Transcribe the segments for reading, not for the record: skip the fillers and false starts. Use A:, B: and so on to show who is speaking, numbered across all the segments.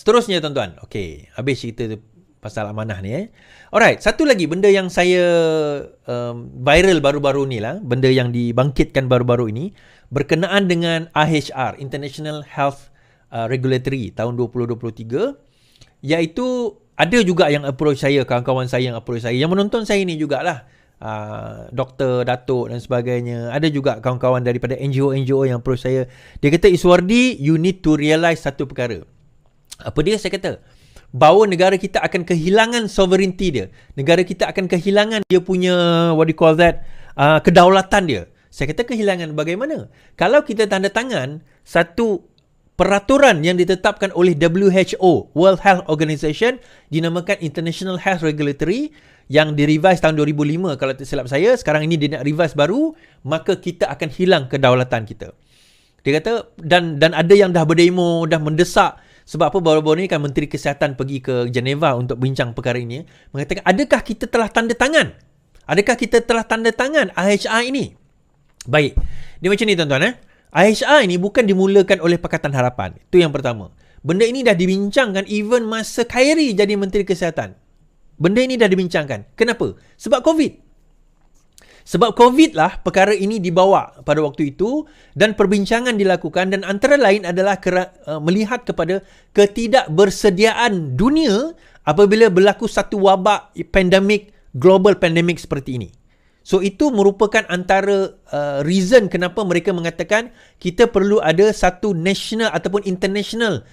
A: seterusnya tuan-tuan. Okey, habis cerita pasal amanah ni. Alright, satu lagi benda yang saya viral baru-baru ni lah, benda yang dibangkitkan baru-baru ini berkenaan dengan IHR, International Health Regulatory tahun 2023, iaitu ada juga yang approach saya, kawan-kawan saya yang approach saya, yang menonton saya ni jugalah, doktor, datuk dan sebagainya. Ada juga kawan-kawan daripada NGO yang approach saya. Dia kata, Iswardi, you need to realise satu perkara. Apa dia? Saya kata, bahawa negara kita akan kehilangan sovereignty dia. Negara kita akan kehilangan dia punya, what do you call that, kedaulatan dia. Saya kata kehilangan bagaimana? Kalau kita tanda tangan satu peraturan yang ditetapkan oleh WHO, World Health Organization, dinamakan International Health Regulatory, yang direvise tahun 2005 kalau tak silap saya, sekarang ini dia nak revise baru, maka kita akan hilang kedaulatan kita. Dia kata, dan ada yang dah berdemo, dah mendesak. Sebab apa, baru-baru ni kan Menteri Kesihatan pergi ke Geneva untuk bincang perkara ini, mengatakan, adakah kita telah tanda tangan? Adakah kita telah tanda tangan IHR ini? Baik, dia macam ni tuan-tuan. IHR ini bukan dimulakan oleh Pakatan Harapan. Itu yang pertama. Benda ini dah dibincangkan even masa Khairi jadi Menteri Kesihatan. Benda ini dah dibincangkan. Kenapa? Sebab COVID. Sebab COVID lah perkara ini dibawa pada waktu itu dan perbincangan dilakukan, dan antara lain adalah melihat kepada ketidakbersediaan dunia apabila berlaku satu wabak pandemik, global pandemik seperti ini. So itu merupakan antara reason kenapa mereka mengatakan kita perlu ada satu national ataupun international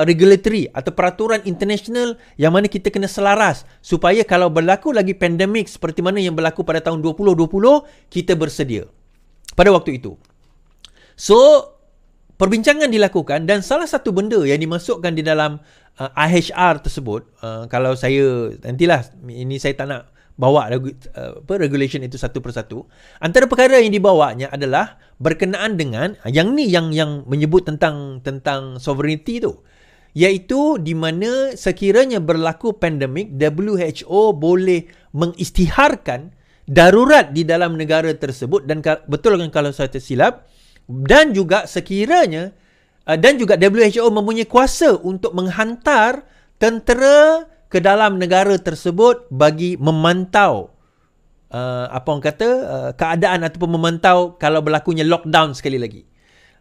A: regulatory atau peraturan international yang mana kita kena selaras supaya kalau berlaku lagi pandemik seperti mana yang berlaku pada tahun 2020, kita bersedia pada waktu itu. So perbincangan dilakukan dan salah satu benda yang dimasukkan di dalam IHR tersebut, kalau saya nantilah, ini saya tak nak bawa regulation itu satu persatu. Antara perkara yang dibawanya adalah berkenaan dengan yang ni, yang menyebut tentang sovereignty tu, iaitu di mana sekiranya berlaku pandemik, WHO boleh mengisytiharkan darurat di dalam negara tersebut, dan betul kan kalau saya tersilap, dan juga sekiranya dan juga WHO mempunyai kuasa untuk menghantar tentera ke dalam negara tersebut bagi memantau keadaan ataupun memantau kalau berlakunya lockdown sekali lagi.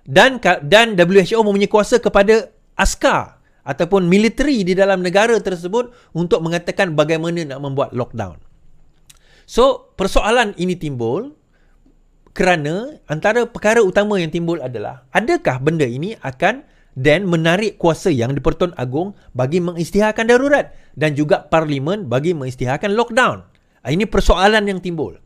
A: Dan WHO mempunyai kuasa kepada askar ataupun militeri di dalam negara tersebut untuk mengatakan bagaimana nak membuat lockdown. So, persoalan ini timbul kerana antara perkara utama yang timbul adalah, adakah benda ini akan dan menarik kuasa yang di-Pertuan Agong bagi mengisytiharkan darurat dan juga Parlimen bagi mengisytiharkan lockdown. Ini persoalan yang timbul.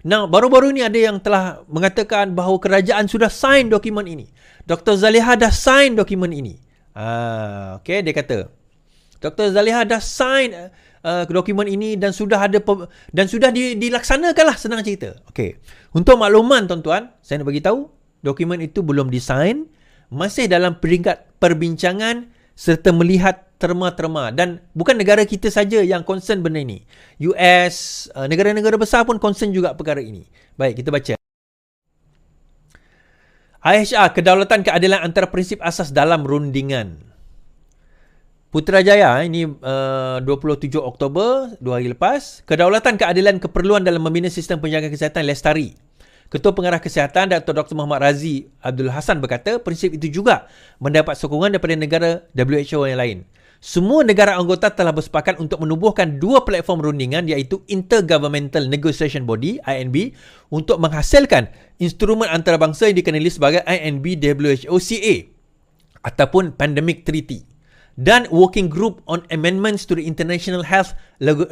A: Nah, baru-baru ini ada yang telah mengatakan bahawa kerajaan sudah sign dokumen ini. Dr. Zaliha dah sign dokumen ini. Okay, dia kata Dr. Zaliha dah sign dokumen ini dan sudah ada dan sudah dilaksanakanlah, senang cerita. Okay. Untuk makluman tuan-tuan, saya nak bagi tahu dokumen itu belum disign, masih dalam peringkat perbincangan serta melihat terma-terma, dan bukan negara kita saja yang concern benda ini. US, negara-negara besar pun concern juga perkara ini. Baik, kita baca. IHR, kedaulatan keadilan antara prinsip asas dalam rundingan. Putrajaya, ini 27 Oktober, 2 hari lepas. Kedaulatan keadilan keperluan dalam membina sistem penjagaan kesihatan lestari. Ketua Pengarah Kesihatan Dr. Muhammad Razi Abdul Hassan berkata, prinsip itu juga mendapat sokongan daripada negara WHO yang lain. Semua negara anggota telah bersepakat untuk menubuhkan dua platform rundingan, iaitu Intergovernmental Negotiation Body (INB) untuk menghasilkan instrumen antarabangsa yang dikenali sebagai INB WHO-CA ataupun Pandemic Treaty, dan Working Group on Amendments to the International Health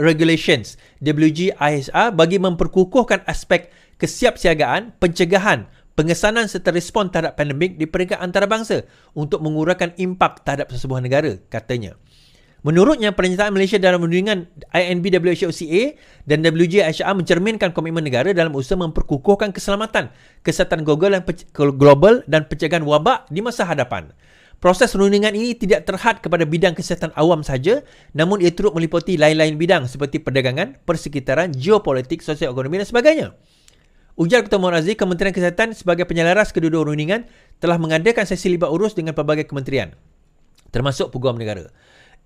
A: Regulations (WGIHR) bagi memperkukuhkan aspek kesiapsiagaan, pencegahan, pengesanan serta respon terhadap pandemik di peringkat antarabangsa untuk mengurangkan impak terhadap sesebuah negara, katanya. Menurutnya, penyertaan Malaysia dalam rundingan INB WHO-CA dan WGIHR mencerminkan komitmen negara dalam usaha memperkukuhkan keselamatan, kesihatan global dan pencegahan wabak di masa hadapan. Proses rundingan ini tidak terhad kepada bidang kesihatan awam sahaja, namun ia turut meliputi lain-lain bidang seperti perdagangan, persekitaran, geopolitik, sosial ekonomi dan sebagainya. Ujar Ketua Muhammad Razi, Kementerian Kesihatan sebagai penyelaras kedua-dua rundingan telah mengadakan sesi libat urus dengan pelbagai kementerian. termasuk peguam negara.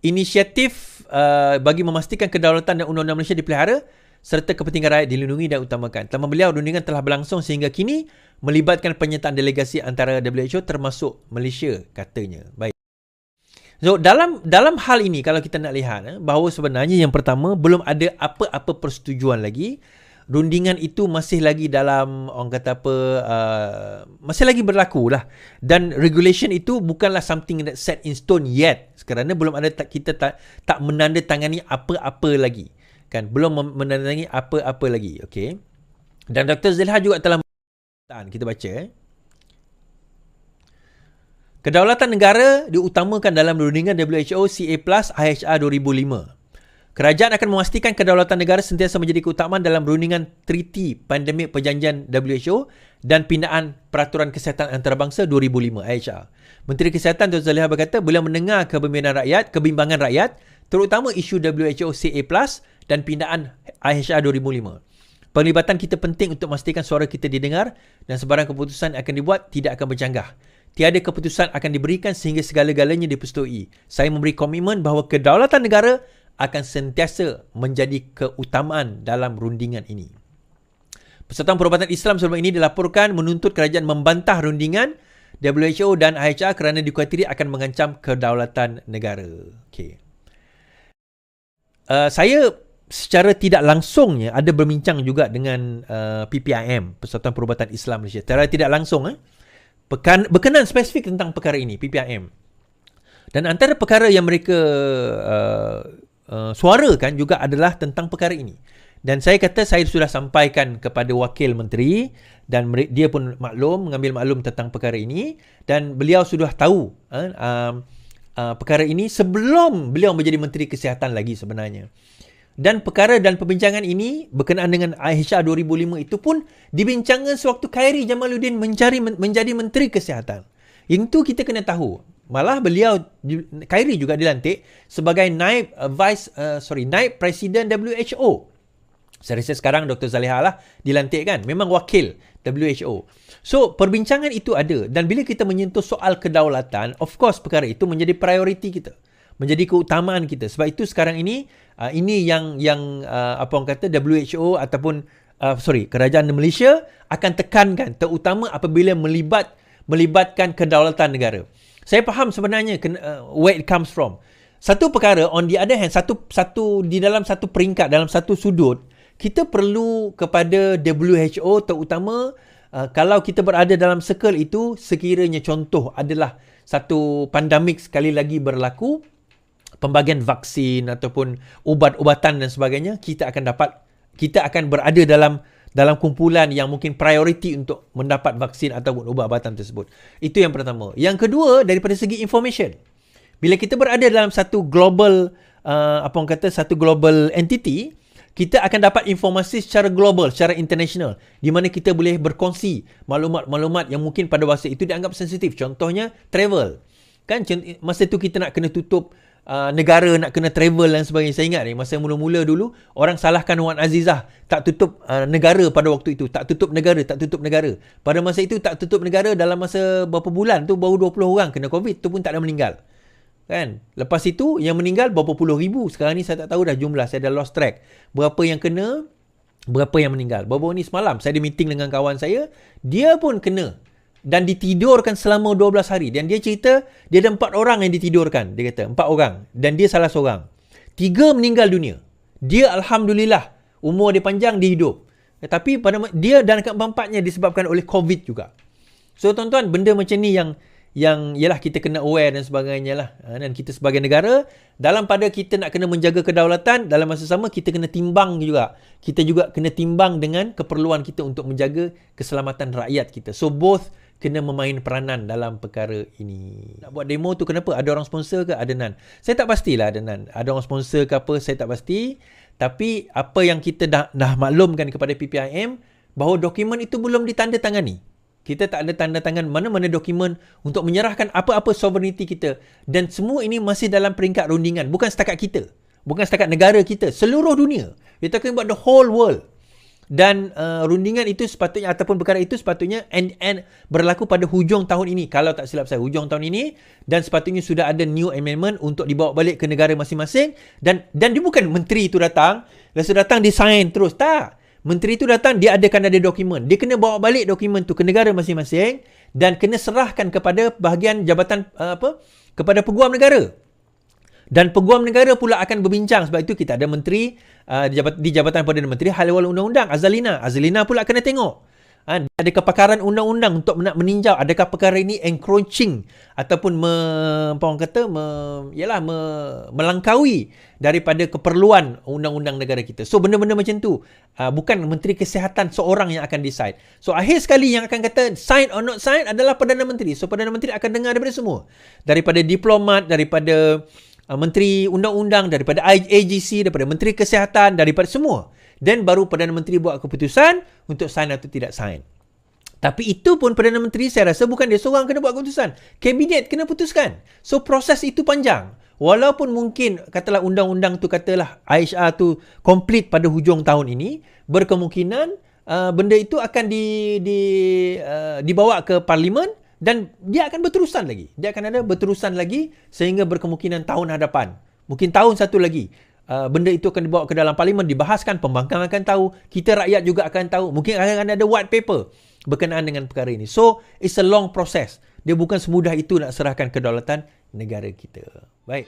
A: Inisiatif bagi memastikan kedaulatan dan undang-undang Malaysia dipelihara serta kepentingan rakyat dilindungi dan utamakan. Tema beliau, rundingan telah berlangsung sehingga kini melibatkan penyertaan delegasi antara WHO termasuk Malaysia, katanya. Baik. So, dalam hal ini kalau kita nak lihat bahawa sebenarnya yang pertama belum ada apa-apa persetujuan lagi. Rundingan itu masih lagi dalam, orang kata apa, masih lagi berlaku lah. Dan regulation itu bukanlah something that set in stone yet. Kerana belum ada, kita tak menandatangani apa-apa lagi. Kan, belum menandatangani apa-apa lagi. Okay. Dan Dr. Zilha juga telah kita baca. Kedaulatan negara diutamakan dalam rundingan WHO CA+ IHR 2005. Kerajaan akan memastikan kedaulatan negara sentiasa menjadi keutamaan dalam rundingan Treaty Pandemik Perjanjian WHO dan Pindaan Peraturan Kesihatan Antarabangsa 2005 IHR. Menteri Kesihatan Dr. Zaliha berkata, beliau mendengar kebimbangan rakyat, terutama isu WHO CA+ dan pindaan IHR 2005. Penglibatan kita penting untuk memastikan suara kita didengar dan sebarang keputusan akan dibuat tidak akan bercanggah. Tiada keputusan akan diberikan sehingga segala-galanya dipersetujui. Saya memberi komitmen bahawa kedaulatan negara akan sentiasa menjadi keutamaan dalam rundingan ini. Persatuan Perubatan Islam sebelum ini dilaporkan menuntut kerajaan membantah rundingan WHO dan IHR kerana dikhuatiri akan mengancam kedaulatan negara. Okay. Saya secara tidak langsungnya ada berbincang juga dengan PPIM, Persatuan Perubatan Islam Malaysia. Secara tidak langsung berkenaan spesifik tentang perkara ini, PPIM. Dan antara perkara yang mereka suarakan juga adalah tentang perkara ini. Dan saya kata saya sudah sampaikan kepada wakil menteri dan dia pun mengambil maklum tentang perkara ini dan beliau sudah tahu perkara ini sebelum beliau menjadi Menteri Kesihatan lagi sebenarnya. Dan perkara dan perbincangan ini berkenaan dengan IHR 2005 itu pun dibincangkan sewaktu Khairy Jamaluddin menjadi Menteri Kesihatan. Yang itu kita kena tahu. Malah Khairy juga dilantik sebagai naib Presiden WHO. Saya rasa sekarang Dr. Zaliha lah dilantik kan. Memang wakil WHO. So, perbincangan itu ada. Dan bila kita menyentuh soal kedaulatan, of course perkara itu menjadi prioriti kita. Menjadi keutamaan kita. Sebab itu sekarang ini, ini yang apa orang kata WHO ataupun kerajaan Malaysia akan tekankan. Terutama apabila melibatkan kedaulatan negara. Saya faham sebenarnya where it comes from. Satu perkara, on the other hand, satu di dalam satu peringkat, dalam satu sudut, kita perlu kepada WHO terutama kalau kita berada dalam circle itu, sekiranya contoh adalah satu pandemik sekali lagi berlaku, pembagian vaksin ataupun ubat-ubatan dan sebagainya, kita akan berada dalam kumpulan yang mungkin prioriti untuk mendapat vaksin ataupun ubat-ubatan tersebut. Itu yang pertama. Yang kedua, daripada segi information. Bila kita berada dalam satu global satu global entity, kita akan dapat informasi secara global, secara international, di mana kita boleh berkongsi maklumat-maklumat yang mungkin pada masa itu dianggap sensitif. Contohnya travel. Kan masa itu kita nak kena tutup negara, nak kena travel dan sebagainya. Saya ingat ni masa mula-mula dulu orang salahkan Wan Azizah tak tutup negara pada waktu itu, tak tutup negara. Pada masa itu tak tutup negara, dalam masa berapa bulan tu baru 20 orang kena COVID, tu pun tak ada meninggal. Kan? Lepas itu yang meninggal berapa puluh ribu. Sekarang ni saya tak tahu dah jumlah, saya dah lost track. Berapa yang kena, berapa yang meninggal. Baru ni semalam saya ada meeting dengan kawan saya, dia pun kena dan ditidurkan selama 12 hari. Dan dia cerita dia ada 4 orang yang ditidurkan. Dia kata 4 orang dan dia salah seorang. 3 meninggal dunia. Dia alhamdulillah umur dia panjang, dia hidup. Tapi pada dia dan keempat-empatnya disebabkan oleh COVID juga. So tuan-tuan, benda macam ni yang ialah kita kena aware dan sebagainya lah. Dan kita sebagai negara, dalam pada kita nak kena menjaga kedaulatan, dalam masa sama kita kena timbang juga. Kita juga kena timbang dengan keperluan kita untuk menjaga keselamatan rakyat kita. So both kena memain peranan dalam perkara ini. Nak buat demo tu kenapa? Ada orang sponsor ke? Ada nan. Saya tak pastilah ada nan. Ada orang sponsor ke apa, saya tak pasti. Tapi apa yang kita dah maklumkan kepada PPIM, bahawa dokumen itu belum ditandatangani. Kita tak ada tanda tangan mana-mana dokumen untuk menyerahkan apa-apa sovereignty kita. Dan semua ini masih dalam peringkat rundingan. Bukan setakat kita. Bukan setakat negara kita. Seluruh dunia. We're talking about the whole world. dan rundingan itu sepatutnya ataupun perkara itu sepatutnya and berlaku pada hujung tahun ini, kalau tak silap saya hujung tahun ini, dan sepatutnya sudah ada new amendment untuk dibawa balik ke negara masing-masing, dan dia bukan menteri itu datang lepas datang dia sign terus, tak. Menteri itu datang, dia ada dokumen, dia kena bawa balik dokumen tu ke negara masing-masing dan kena serahkan kepada bahagian jabatan kepada peguam negara. Dan peguam negara pula akan berbincang. Sebab itu kita ada menteri di Jabatan Perdana Menteri Hal Ehwal Undang-Undang, Azalina pula kena tengok ada kepakaran undang-undang untuk nak meninjau adakah perkara ini encroaching ataupun melangkaui daripada keperluan undang-undang negara kita. So benda-benda macam tu bukan Menteri Kesihatan seorang yang akan decide. So akhir sekali yang akan kata sign or not sign adalah Perdana Menteri. So Perdana Menteri akan dengar daripada semua, daripada diplomat, daripada Menteri Undang-Undang, daripada AGC, daripada Menteri Kesihatan, daripada semua. Dan baru Perdana Menteri buat keputusan untuk sign atau tidak sign. Tapi itu pun Perdana Menteri saya rasa bukan dia seorang kena buat keputusan. Kabinet kena putuskan. So proses itu panjang. Walaupun mungkin katalah undang-undang tu katalah IHR tu complete pada hujung tahun ini, berkemungkinan benda itu akan dibawa ke Parlimen dan dia akan berterusan lagi. Dia akan ada berterusan lagi sehingga berkemungkinan tahun hadapan. Mungkin tahun satu lagi. Benda itu akan dibawa ke dalam Parlimen, dibahaskan, pembangkang akan tahu, kita rakyat juga akan tahu. Mungkin akan ada white paper berkenaan dengan perkara ini. So, it's a long process. Dia bukan semudah itu nak serahkan kedaulatan negara kita. Baik.